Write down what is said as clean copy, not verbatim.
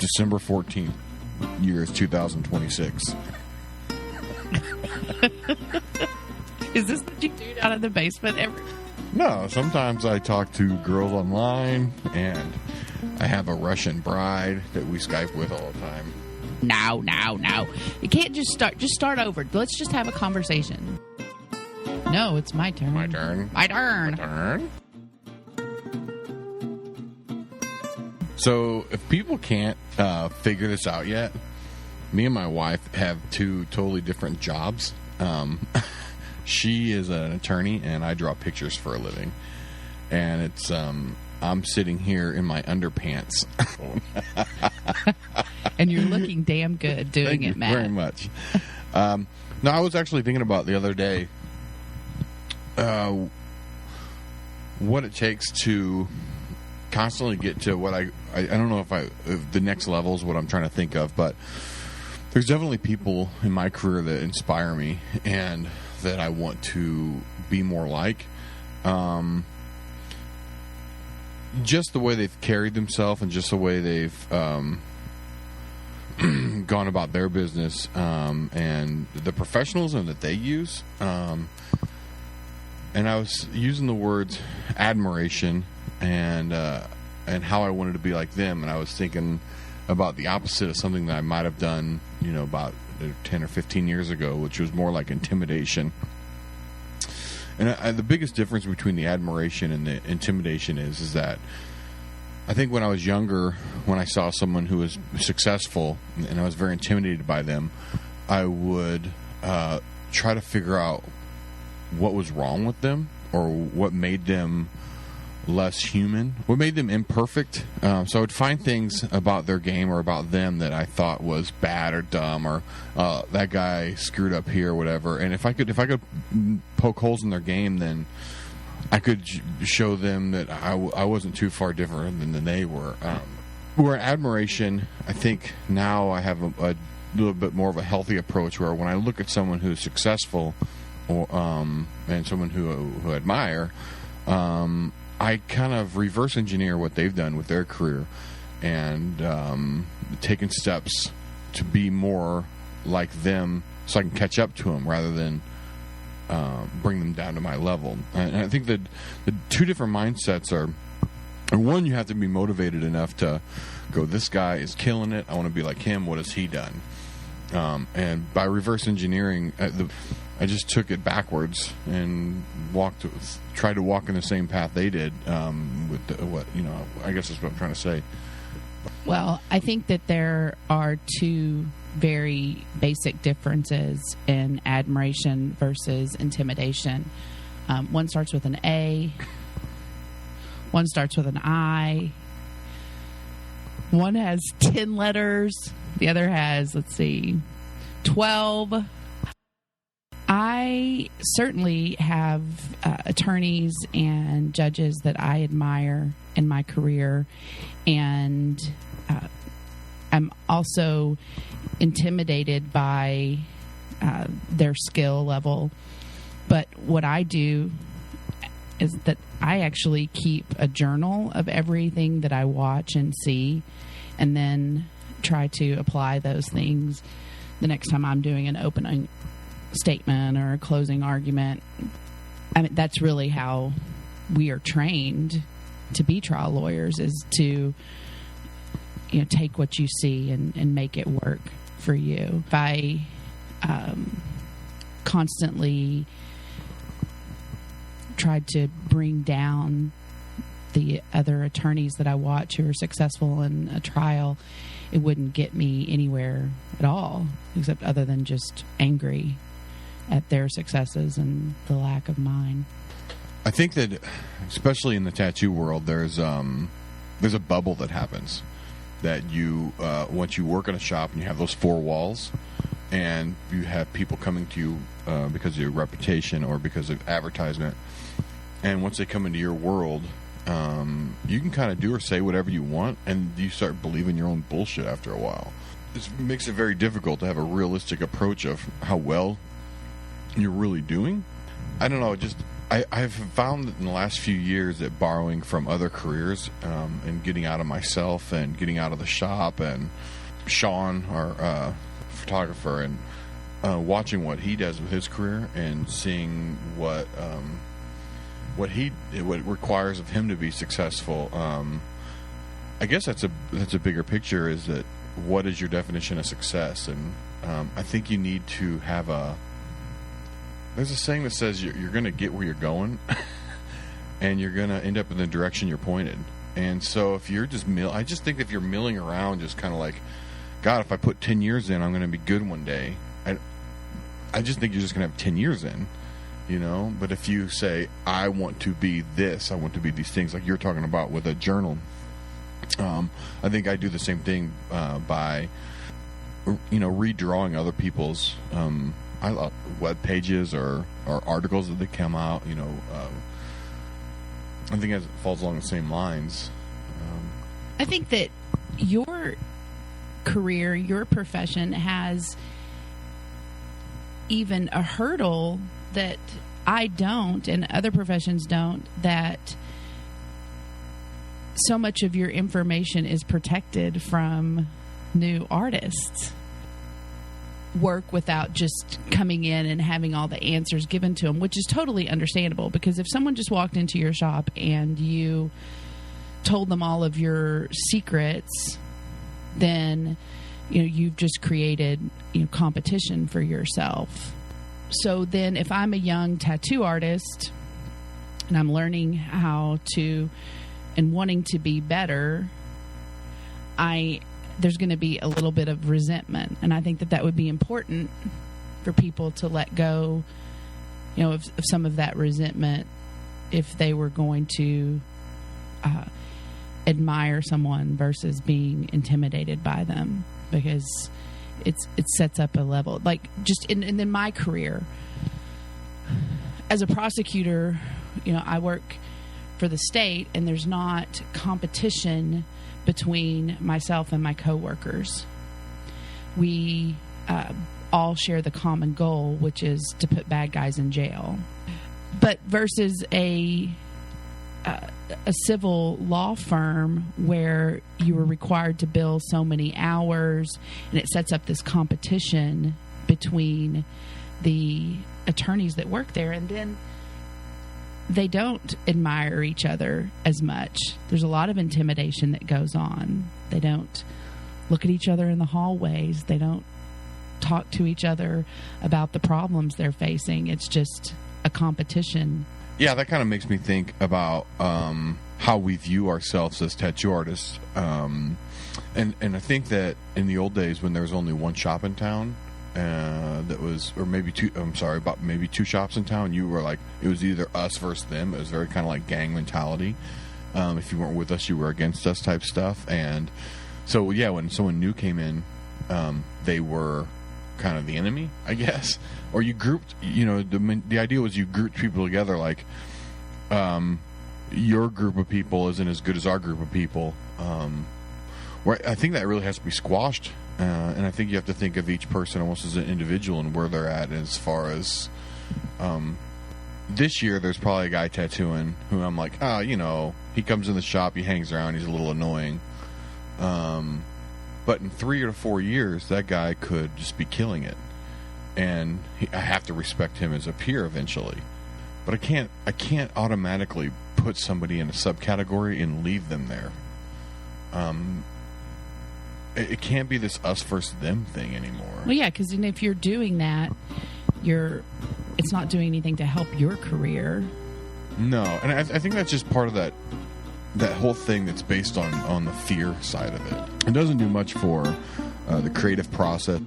December 14th, year is 2026. Is this what you do down in the basement every? No, sometimes I talk to girls online, and I have a Russian bride that we Skype with all the time. No. You can't just start. Just start over. Let's just have a conversation. No, it's my turn. My turn. My turn. My turn. So, if people can't figure this out yet, me and my wife have two totally different jobs. She is an attorney, and I draw pictures for a living. And it's I'm sitting here in my underpants. And you're looking damn good doing it, Matt. Thank you very much. No, I was actually thinking about the other day what it takes to constantly get to what I don't know if the next level is what I'm trying to think of, but there's definitely people in my career that inspire me and that I want to be more like. Just the way they've carried themselves and just the way they've gone about their business, and the professionalism that they use. And I was using the words admiration and how I wanted to be like them, and I was thinking about the opposite of something that I might have done, about 10 or 15 years ago, which was more like intimidation. And the biggest difference between the admiration and the intimidation is that I think when I was younger, when I saw someone who was successful and I was very intimidated by them, I would try to figure out what was wrong with them or what made them less human, what made them imperfect. So I would find things about their game or about them that I thought was bad or dumb, or that guy screwed up here or whatever. And if I could poke holes in their game, then I could show them that I wasn't too far different than they were. Where admiration, I think now I have a little bit more of a healthy approach, where when I look at someone who's successful or and someone who I admire, I kind of reverse engineer what they've done with their career and taking steps to be more like them so I can catch up to them rather than bring them down to my level. And I think that the two different mindsets are, one, you have to be motivated enough to go, this guy is killing it, I want to be like him, what has he done? And by reverse engineering, I just took it backwards and tried to walk in the same path they did. I guess that's what I'm trying to say. Well, I think that there are two very basic differences in admiration versus intimidation. One starts with an A. One starts with an I. One has 10 letters. The other has, 12. I certainly have attorneys and judges that I admire in my career, and I'm also intimidated by their skill level. But what I do is that I actually keep a journal of everything that I watch and see, and then try to apply those things the next time I'm doing an opening statement or a closing argument. I mean, that's really how we are trained to be trial lawyers, is to take what you see and make it work for you. If I constantly tried to bring down the other attorneys that I watch who are successful in a trial, it wouldn't get me anywhere at all, except other than just angry at their successes and the lack of mine. I think that, especially in the tattoo world, there's a bubble that happens. That you, once you work in a shop and you have those four walls, and you have people coming to you because of your reputation or because of advertisement, and once they come into your world, you can kind of do or say whatever you want, and you start believing your own bullshit after a while. This makes it very difficult to have a realistic approach of how well you're really doing. I don't know, I've found that in the last few years that borrowing from other careers and getting out of myself and getting out of the shop, and Sean, our photographer, and watching what he does with his career and seeing what requires of him to be successful. I guess that's a bigger picture, is that what is your definition of success? And I think you need to have there's a saying that says you're going to get where you're going and you're going to end up in the direction you're pointed. And so if you're just I just think if you're milling around just kind of like, God, if I put 10 years in, I'm going to be good one day. I just think you're just going to have 10 years in, you know. But if you say, I want to be this, I want to be these things, like you're talking about with a journal, I think I do the same thing by, redrawing other people's web pages or articles that they come out. I think it falls along the same lines. I think that your career, your profession has even a hurdle that I don't and other professions don't, that so much of your information is protected from new artists. Work without just coming in and having all the answers given to them, which is totally understandable, because if someone just walked into your shop and you told them all of your secrets, then you've just created competition for yourself. So then if I'm a young tattoo artist and I'm learning how to and wanting to be better, there's going to be a little bit of resentment. And I think that would be important for people to let go, of some of that resentment if they were going to admire someone versus being intimidated by them, because it sets up a level. Like just in my career as a prosecutor, I work for the state, and there's not competition between myself and my coworkers. We all share the common goal, which is to put bad guys in jail. But versus a civil law firm where you were required to bill so many hours, and it sets up this competition between the attorneys that work there, and then they don't admire each other as much. There's a lot of intimidation that goes on. They don't look at each other in the hallways. They don't talk to each other about the problems they're facing. It's just a competition. Yeah, that kind of makes me think about how we view ourselves as tattoo artists. And I think that in the old days when there was only one shop in town, maybe two shops in town, you were like, it was either us versus them. It was very kind of like gang mentality. If you weren't with us, you were against us type stuff. And so, yeah, when someone new came in, they were kind of the enemy, I guess. Or you grouped, the idea was you grouped people together, like your group of people isn't as good as our group of people. Where I think that really has to be squashed. And I think you have to think of each person almost as an individual and where they're at as far as this year there's probably a guy tattooing who I'm like, he comes in the shop, he hangs around, he's a little annoying. But in 3 or 4 years, that guy could just be killing it. And I have to respect him as a peer eventually. But I can't automatically put somebody in a subcategory and leave them there. It can't be this us versus them thing anymore. Well, yeah, because if you're doing that, it's not doing anything to help your career. No, and I think that's just part of that whole thing that's based on the fear side of it. It doesn't do much for the creative process.